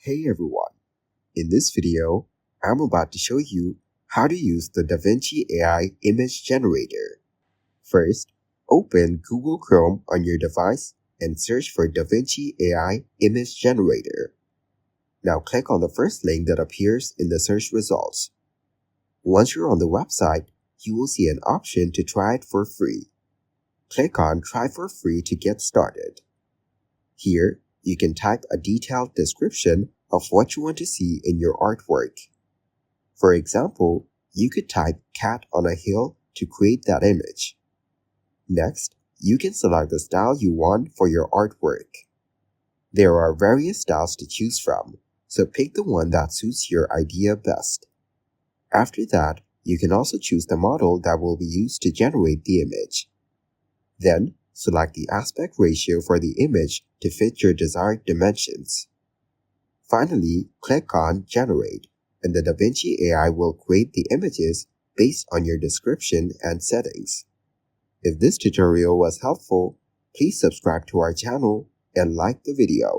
Hey everyone, in this video, I'm about to show you how to use the Davinci AI Image Generator. First, open Google Chrome on your device and search for Davinci AI Image Generator. Now click on the first link that appears in the search results. Once you're on the website, you will see an option to try it for free. Click on Try for Free to get started. Here, you can type a detailed description of what you want to see in your artwork. For example, you could type cat on a hill to create that image. Next, you can select the style you want for your artwork. There are various styles to choose from, so pick the one that suits your idea best. After that, you can also choose the model that will be used to generate the image. Then, select the aspect ratio for the image to fit your desired dimensions. Finally, click on Generate, and the Davinci AI will create the images based on your description and settings. If this tutorial was helpful, please subscribe to our channel and like the video.